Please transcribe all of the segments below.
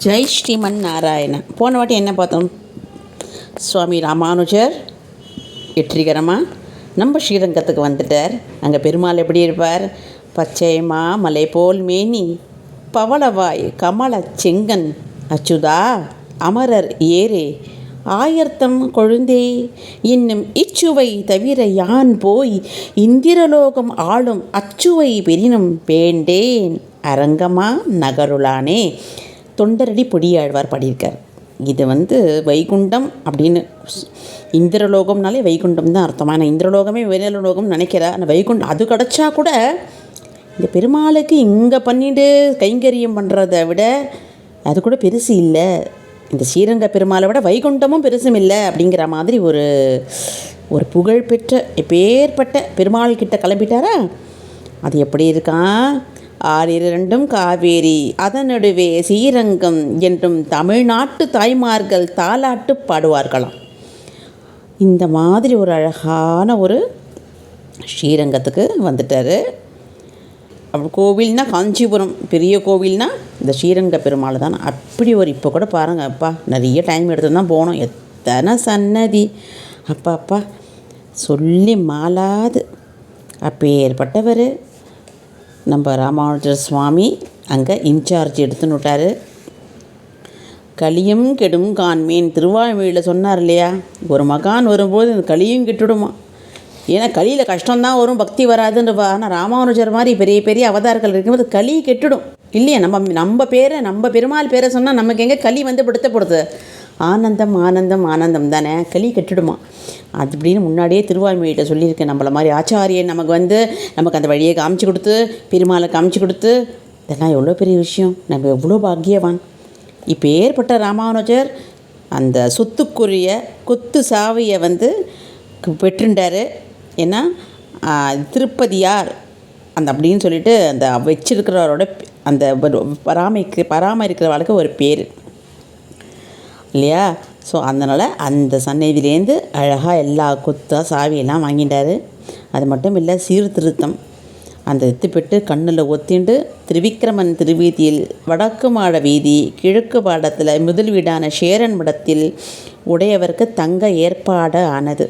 ஜெய் ஸ்ரீமன் நாராயண. போன வாட்டி என்ன பார்த்தோம்? சுவாமி ராமானுஜர் வெற்றிகரமாக நம்ம ஸ்ரீரங்கத்துக்கு வந்துட்டார். அங்கே பெருமாள் எப்படி இருப்பார்? பச்சைமா மலை போல் மேனி, பவளவாய் கமல செங்கன், அச்சுதா அமரர் ஏரே ஆயர்த்தம் கொழுந்தே, இன்னும் இச்சுவை தவிர யான் போய் இந்திரலோகம் ஆளும் அச்சுவை பெரினும் வேண்டேன் அரங்கமா நகருளானே. தொண்டரடி பொடியாழ்வார் பாடியிருக்கார். இது வைகுண்டம் அப்படின்னு, இந்திரலோகம்னாலே வைகுண்டம் தான் அர்த்தம். ஆனால் இந்திரலோகமே வேலலோகம் நினைக்கிறா. ஆனால் வைகுண்டம் அது கிடச்சா கூட இந்த பெருமாளுக்கு இங்கே பண்ணிட்டு கைங்கரியம் பண்ணுறதை விட அது கூட பெருசு இல்லை. இந்த ஸ்ரீரங்க பெருமாளை விட வைகுண்டமும் பெருசும் இல்லை அப்படிங்கிற மாதிரி ஒரு புகழ்பெற்ற எப்பேற்பட்ட பெருமாள் கிட்ட கிளம்பிட்டாரா. அது எப்படி இருக்கான்? ஆறிரண்டும் காவேரி அதன் நடுவே ஸ்ரீரங்கம் என்றும் தமிழ்நாட்டு தாய்மார்கள் தாலாட்டு பாடுவார்களாம். இந்த மாதிரி ஒரு அழகான ஒரு ஸ்ரீரங்கத்துக்கு வந்துட்டார். கோவில்னால் காஞ்சிபுரம் பெரிய கோவில்னால் இந்த ஸ்ரீரங்க பெருமாள் தான். அப்படி இப்போ கூட பாருங்கள், அப்பா நிறைய டைம் எடுத்து தான் போனோம். எத்தனை சன்னதி, அப்பா சொல்லி மாளாது. அப்பேற்பட்டவர் நம்ம ராமானுஜர் சுவாமி அங்கே இன்சார்ஜ் எடுத்துன்னு விட்டார். களியும் கெடும் காண்மேன் திருவாய்மொழியில் சொன்னார் இல்லையா, ஒரு மகான் வரும்போது இந்த களியும் கெட்டுடுமா. ஏன்னா களியில் கஷ்டம்தான் வரும், பக்தி வராதுன்றவா. ஆனால் ராமானுஜர் மாதிரி பெரிய பெரிய அவதாரங்கள் இருக்கும்போது களி கெட்டுடும் இல்லையா. நம்ம பெருமாள் பேரை சொன்னால் நமக்கு எங்கே களி படுத்தப்படுது? ஆனந்தம் ஆனந்தம் ஆனந்தம் தானே, களி கெட்டுடுமா. அது அப்படின்னு முன்னாடியே திருவாய்மொழியிட்ட சொல்லியிருக்கேன். நம்மள மாதிரி ஆச்சாரியன் நமக்கு அந்த வழியை காமிச்சு கொடுத்து, பெருமாளை காமிச்சு கொடுத்து, இதெல்லாம் எவ்வளோ பெரிய விஷயம். நம்ம எவ்வளோ பாக்கியவான். இப்போ ஏற்பட்ட ராமானுஜர் அந்த சொத்துக்குரிய கொத்து சாவியை பெற்றுண்டார். ஏன்னா திருப்பதியார் அப்படின்னு சொல்லிட்டு அந்த வச்சிருக்கிறவரோட அந்த பராமரிக்கிறவளுக்கு ஒரு பேர் இல்லையா. ஸோ அதனால் அந்த சன்னதியிலேருந்து அழகாக எல்லா கொத்தா சாவியெல்லாம் வாங்கிட்டார். அது மட்டும் இல்லை, சீர்திருத்தம் அந்த எத்துப்பெட்டு கண்ணில் ஒத்திண்டு திருவிக்கிரமன் திருவீதியில் வடக்கு மாட வீதி கிழக்கு பாடத்தில் முதல் வீடான சேரன் மடத்தில் உடையவருக்கு தங்க ஏற்பாடு ஆனது.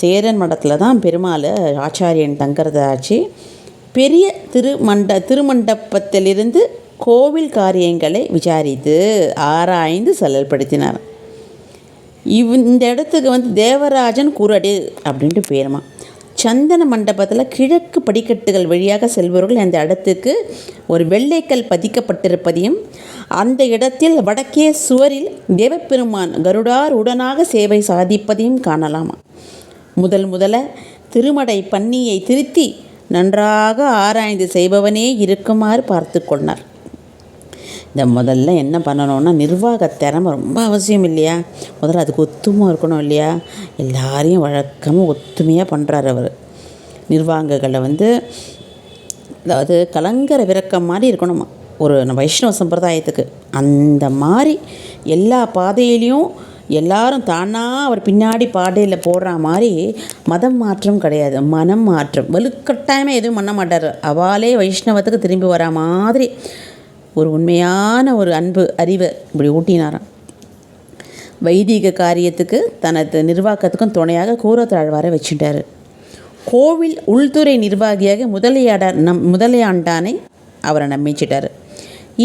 சேரன் மடத்தில் தான் பெருமாள் ஆச்சாரியன் தங்கிறதாச்சு. பெரிய திருமண்டபத்திலிருந்து கோவில் காரியங்களை விசாரித்து ஆராய்ந்து செயல்படுத்தினார். இந்த இடத்துக்கு தேவராஜன் குரடு அப்படின்ட்டு பேருமா. சந்தன மண்டபத்தில் கிழக்கு படிக்கட்டுகள் வழியாக செல்பவர்கள் அந்த இடத்துக்கு ஒரு வெள்ளைக்கல் பதிக்கப்பட்டிருப்பதையும், அந்த இடத்தில் வடக்கே சுவரில் தேவப்பெருமான் கருடார் உடனாக சேவை சாதிப்பதையும் காணலாமா. முதல்ல திருமடை பன்னியை திருத்தி நன்றாக ஆராய்ந்து செய்பவனே இருக்குமாறு பார்த்து கொண்டார். இந்த முதல்ல என்ன பண்ணணும்னா, நிர்வாக திறமை ரொம்ப அவசியம் இல்லையா. முதல்ல அதுக்கு ஒத்துமையாக இருக்கணும் இல்லையா. எல்லாரையும் வழக்கமாக ஒத்துமையாக பண்ணுறார் அவர். நிர்வாகங்களை அதாவது கலங்கர விரக்கம் மாதிரி இருக்கணுமா ஒரு வைஷ்ணவ சம்பிரதாயத்துக்கு. அந்த மாதிரி எல்லா பாதையிலையும் எல்லாரும் தானாக அவர் பின்னாடி பாதையில் போடுற மாதிரி மதம் மாற்றம் கிடையாது, மனம் மாற்றம். வலுக்கட்டாயமாக எதுவும் பண்ண மாட்டார். அவாலே வைஷ்ணவத்துக்கு திரும்பி வர மாதிரி ஒரு உண்மையான ஒரு அன்பு அறிவை இப்படி ஊட்டினாராம். வைதிக காரியத்துக்கு தனது நிர்வாகத்துக்கும் துணையாக கூரத்தாழ்வாரை வச்சுட்டார். கோவில் உள்துறை நிர்வாகியாக முதலையாண்டானை அவரை நம்பிச்சிட்டார்.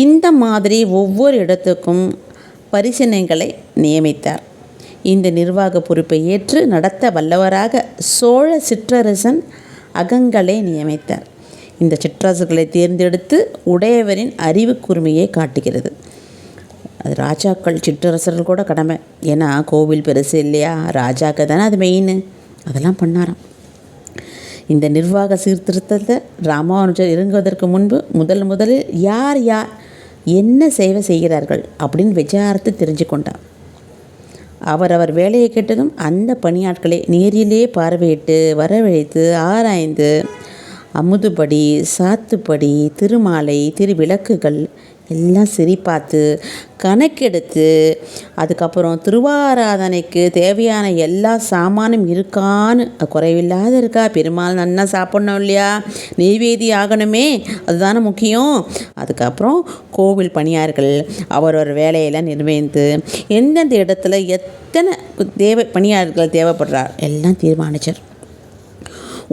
இந்த மாதிரி ஒவ்வொரு இடத்துக்கும் பரிசீலனைகளை நியமித்தார். இந்த நிர்வாக பொறுப்பை ஏற்று நடத்த வல்லவராக சோழ சிற்றரசன் அகங்களை நியமித்தார். இந்த சிற்றரசுகளை தேர்ந்தெடுத்து உடையவரின் அறிவு கூர்மையை காட்டுகிறது. அது ராஜாக்கள் சிற்றரசர்கள் கூட கடமை. ஏன்னா கோவில் பெருசு இல்லையா, ராஜாக்கள் தானே அது மெயின். அதெல்லாம் பண்ணாராம். இந்த நிர்வாக சீர்திருத்தத்தை ராமானுஜர் இறங்குவதற்கு முன்பு முதலில் யார் என்ன சேவை செய்கிறார்கள் அப்படின்னு விசாரித்து தெரிஞ்சு கொண்டார். அவர் வேலையை கேட்டதும் அந்த பணியாட்களை நேரிலே பார்வையிட்டு வரவழைத்து ஆராய்ந்து அமுதுபடி சாத்துப்படி திருமாலை திருவிளக்குகள் எல்லாம் சரி பார்த்து கணக்கெடுத்து அதுக்கப்புறம் திருவாராதனைக்கு தேவையான எல்லா சாமானும் இருக்கான்னு குறைவில்லாத இருக்கா, பெருமாள் நல்லா சாப்பிட்ணும் இல்லையா, நெய்வேதி ஆகணுமே, அதுதானே முக்கியம். அதுக்கப்புறம் கோவில் பணியார்கள் அவரவர் வேலையெல்லாம் நிர்வகித்து எந்தெந்த இடத்துல எத்தனை பணியாளர்கள் தேவைப்படுறார் எல்லாம் தீர்மானிச்சார்.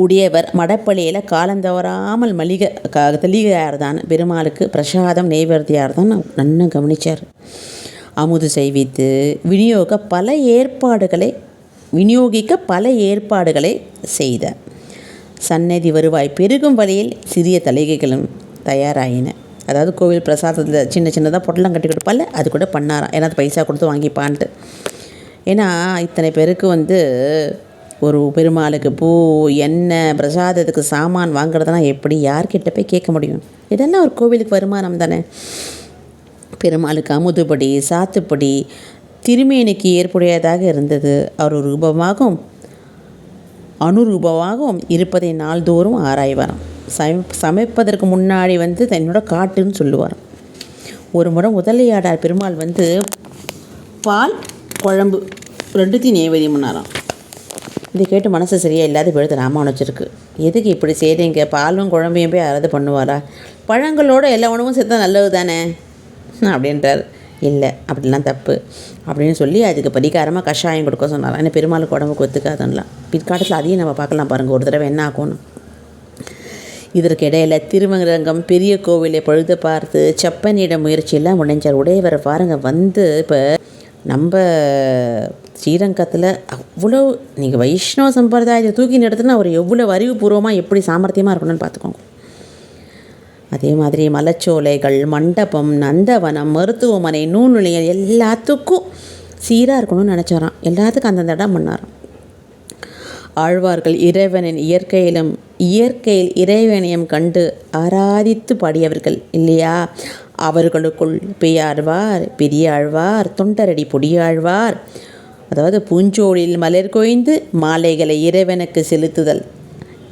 உடையவர் மடப்பள்ளியில் காலந்தவறாமல் தெளிகையார் தான் பெருமாளுக்கு பிரசாதம் நெய்வேத்தியார் தான் நன்னா கவனித்தார். அமுது செய்வித்து விநியோகிக்க பல ஏற்பாடுகளை செய்தார். சன்னதி வருவாய் பெருகும் வழியில் சிறிய தலிகைகளும் தயாராகின. அதாவது கோவில் பிரசாதத்தில் சின்ன சின்னதாக பொட்டலாம் கட்டி கொடுப்பால அது கூட பண்ணாராம். ஏன்னா அது பைசா கொடுத்து வாங்கிப்பான்ட்டு. ஏன்னா இத்தனை பேருக்கு ஒரு பெருமாளுக்கு பூ எண்ணெய் பிரசாதத்துக்கு சாமான் வாங்குறதுனா எப்படி, யார்கிட்ட போய் கேட்க முடியும்? இதெல்லாம் ஒரு கோவிலுக்கு வருமானம் தானே. பெருமாளுக்கு அமுதுபடி சாத்துப்படி திருமேனிக்கு ஏற்புடையதாக இருந்தது. அவர் ரூபமாகவும் அனுரூபமாகவும் இருப்பதை நாள்தோறும் ஆராய்வாராம். சமைப்பதற்கு முன்னாடி தன்னோட காட்டுன்னு சொல்லுவாராம். ஒரு முறை முதலையாடார் பெருமாள் பால் குழம்பு ரெண்டுத்தையும் நெய்வேதியம் பண்ணாராம். இதை கேட்டு மனசு சரியாக இல்லாத எழுத ராமானுஜருக்கு, எதுக்கு இப்படி செய்கிறீங்க, பாலும் குழம்பையும் போய் யாராவது பண்ணுவாரா, பழங்களோட எல்லா உணவும் சேர்த்தா நல்லது தானே அப்படின்றார். இல்லை அப்படிலாம் தப்பு அப்படின்னு சொல்லி அதுக்கு பரிகாரமாக கஷாயம் கொடுக்க சொன்னார். ஏன்னா பெருமாளுக்கு உடம்புக்கு ஒத்துக்காதுன்னலாம். பிற்காலத்தில் அதையும் நம்ம பார்க்கலாம் பாருங்கள், ஒரு தடவை என்ன ஆகணும். இதற்கு இடையில் திருவரங்கம் பெரிய கோவிலை பழுது பார்த்து செப்பனிட முயற்சியெல்லாம் முடிஞ்சார். உடையவரை பாருங்கள் இப்போ நம்ம ஸ்ரீரங்கத்தில் அவ்வளோ நீங்கள் வைஷ்ணவ சம்பிரதாயத்தை தூக்கி நடத்துனா அவர் எவ்வளோ அறிவுபூர்வமாக எப்படி சாமர்த்தியமாக இருக்கணும்னு பார்த்துக்கோங்க. அதே மாதிரி மலைச்சோலைகள், மண்டபம், நந்தவனம், மருத்துவமனை, நூல்நிலையம் எல்லாத்துக்கும் சீராக இருக்கணும்னு நினச்சாராம். எல்லாத்துக்கும் அந்தந்த இடம் பண்ணாராம். ஆழ்வார்கள் இறைவனின் இயற்கையில் இறைவனையும் கண்டு ஆராதித்து பாடியவர்கள் இல்லையா. அவர்களுக்குள் பெரியாழ்வார், பெரியாழ்வார், தொண்டரடி பொடியாழ்வார், அதாவது பூஞ்சோழில் மலர் கொய்ந்து மாலைகளை இறைவனுக்கு செலுத்துதல்.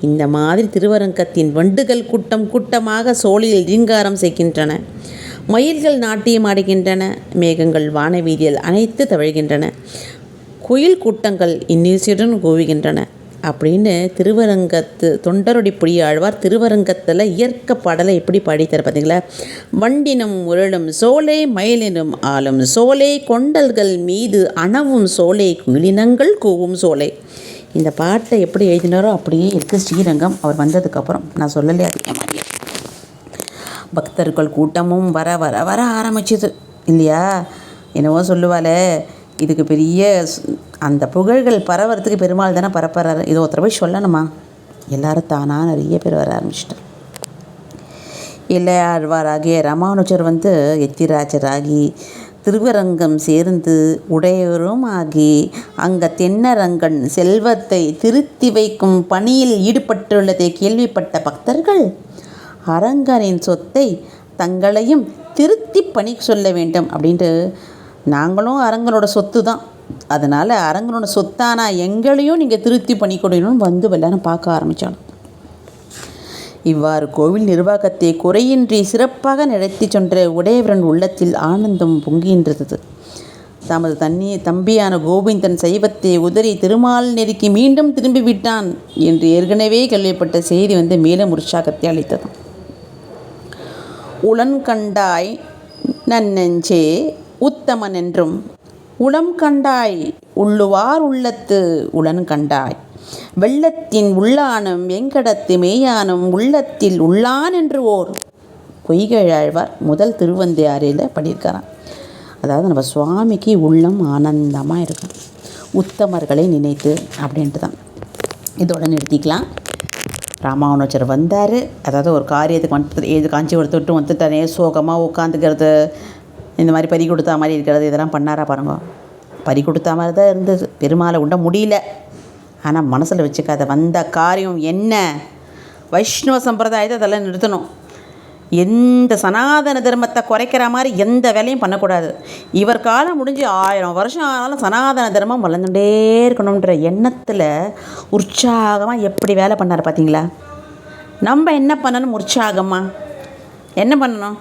இந்த மாதிரி திருவரங்கத்தின் வண்டுகள் கூட்டம் கூட்டமாக சோலையில் ரீங்காரம் செய்கின்றன. மயில்கள் நாட்டியம் ஆடுகின்றன. மேகங்கள் வானவீதியில் அனைத்து தவழ்கின்றன. குயில் கூட்டங்கள் இன்னிசையுடன் கூவுகின்றன அப்படின்னு தொண்டரடி பொடியாழ்வார் திருவரங்கத்தில் இயற்கை பாடலை எப்படி பாடித்தார் பார்த்தீங்களா. வண்டினும் உருளும் சோலை, மயிலினும் ஆளும் சோலை, கொண்டல்கள் மீது அணவும் சோலை, குயிலினங்கள் கூவும் சோலை. இந்த பாட்டை எப்படி எழுதினாரோ அப்படியே இருக்குது ஸ்ரீரங்கம். அவர் வந்ததுக்கப்புறம் நான் சொல்லலையே அதே மாதிரி பக்தர்கள் கூட்டமும் வர வர வர ஆரம்பிச்சிது இல்லையா. என்னவோ சொல்லுவாளே, இதுக்கு பெரிய அந்த புகழ்கள் பரவறதுக்கு பெருமாள் தானே பரப்புறாரு. இது ஒருத்தர போய் சொல்லணுமா, எல்லாரும் தானாக நிறைய பேர் வர ஆரம்பிச்சிட்டார். இளையாழ்வாராகிய ராமானுஜர் எத்திராஜராகி திருவரங்கம் சேர்ந்து உடையவரும் ஆகி அங்கே தென்னரங்கன் செல்வத்தை திருத்தி வைக்கும் பணியில் ஈடுபட்டுள்ளதை கேள்விப்பட்ட பக்தர்கள் அரங்கனின் சொத்தை தங்களையும் திருத்தி பணி சொல்ல வேண்டும் அப்படின்ட்டு, நாங்களும் அரங்கனோட சொத்து தான், அதனால் அரங்கனோட சொத்தானா எங்களையும் நீங்கள் திருத்தி பண்ணி கொடுக்கணும்னு எல்லாரும் பார்க்க ஆரம்பித்தாங்க. இவ்வாறு கோவில் நிர்வாகத்தை குறையின்றி சிறப்பாக நடத்தி சென்ற உடையவரன் உள்ளத்தில் ஆனந்தம் பொங்குகின்றது. தமது தம்பியான கோவிந்தன் சைவத்தை உதறி திருமால் நெருக்கி மீண்டும் திரும்பிவிட்டான் என்று ஏற்கனவே கேள்விப்பட்ட செய்தி மேலும் உற்சாகத்தை அளித்தது. உளன் கண்டாய் நன்னெஞ்சே உத்தமன் என்றும், உளம் கண்டாய் உள்ளுவார் உள்ளத்து உளன் கண்டாய், வெள்ளத்தின் உள்ளானும் வெங்கடத்து மேயானும் உள்ளத்தில் உள்ளான் என்று ஓர் பொய்கையாழ்வார் முதல் திருவந்தாரியில் படியிருக்கிறான். அதாவது நம்ம சுவாமிக்கு உள்ளம் ஆனந்தமாக இருக்கும் உத்தமர்களை நினைத்து அப்படின்ட்டு தான். இதோட நிறுத்திக்கலாம். ராமானுஜர் வந்தார், அதாவது ஒரு காரியத்துக்கு காஞ்சிபுரத்தை விட்டு வந்துட்டானே சோகமாக உட்காந்துக்கிறது, இந்த மாதிரி பறி கொடுத்தா மாதிரி இருக்கிறது, இதெல்லாம் பண்ணாரா பாருங்க. பறி கொடுத்தா மாதிரி தான் இருந்தது, பெருமாளை உண்ட முடியல. ஆனால் மனசில் வச்சுக்காத, வந்த காரியம் என்ன, வைஷ்ணவ சம்பிரதாயத்தை அதெல்லாம் நிறுத்தணும். எந்த சனாதன தர்மத்தை குறைக்கிற மாதிரி எந்த வேலையும் பண்ணக்கூடாது. இவர் காலம் முடிஞ்சு 1000 வருஷம் ஆனாலும் சனாதன தர்மம் வளர்ந்துட்டே இருக்கணுன்ற எண்ணத்தில் உற்சாகமாக எப்படி வேலை பண்ணார் பார்த்தீங்களா. நம்ம என்ன பண்ணணும், உற்சாகமாக என்ன பண்ணணும்,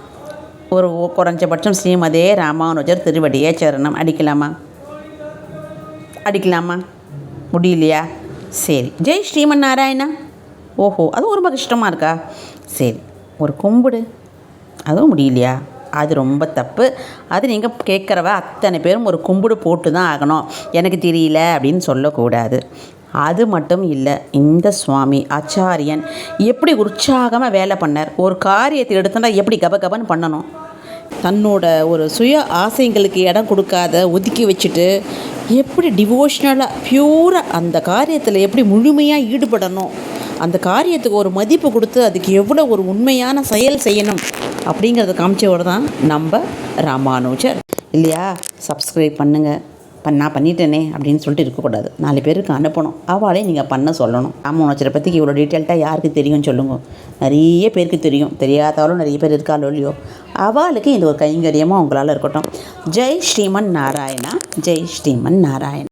ஒரு குறைஞ்சபட்சம் ஸ்ரீமதே ராமானுஜர் திருவடியே சரணம் அடிக்கலாமா முடியலையா? சரி, ஜெய் ஸ்ரீமன் நாராயணா. ஓஹோ, அதுவும் ரொம்ப கஷ்டமாக இருக்கா? சரி, ஒரு கும்பிடு. அதுவும் முடியலையா? அது ரொம்ப தப்பு. அது நீங்கள் கேட்குறவ அத்தனை பேரும் ஒரு கும்பிடு போட்டு தான் ஆகணும், எனக்கு தெரியல அப்படின்னு சொல்லக்கூடாது. அது மட்டும் இல்லை, இந்த சுவாமி ஆச்சாரியன் எப்படி உற்சாகமாக வேலை பண்ணார். ஒரு காரியத்தை எடுத்தோன்னா எப்படி கபகபன்னு பண்ணணும், தன்னோட ஒரு சுய ஆசைங்களுக்கு இடம் கொடுக்காத ஒதுக்கி வச்சுட்டு எப்படி டிவோஷ்னலாக ப்யூராக அந்த காரியத்தில் எப்படி முழுமையாக ஈடுபடணும், அந்த காரியத்துக்கு ஒரு மதிப்பு கொடுத்து அதுக்கு எவ்வளோ ஒரு உண்மையான செயல் செய்யணும் அப்படிங்கிறத காமிச்சவர் தான் நம்ம ராமானுஜர் இல்லையா? சப்ஸ்கிரைப் பண்ணுங்கள். பண்ணிட்டேனே அப்படின்னு சொல்லிட்டு இருக்கக்கூடாது. 4 பேருக்கு அனுப்பணும், அவளே நீங்கள் பண்ண சொல்லணும். ராமானுஜரை பற்றி இவ்வளோ டீட்டெயில்ட்டாக யாருக்கு தெரியும்னு சொல்லுங்க. நிறைய பேருக்கு தெரியும், தெரியாதவளும் நிறைய பேர் இருக்காளோ இல்லையோ, அவளுக்கு இந்த ஒரு கைங்கரியமாக உங்களால் இருக்கட்டும். ஜெய் ஸ்ரீமன் நாராயணா. ஜெய் ஸ்ரீமன் நாராயணா.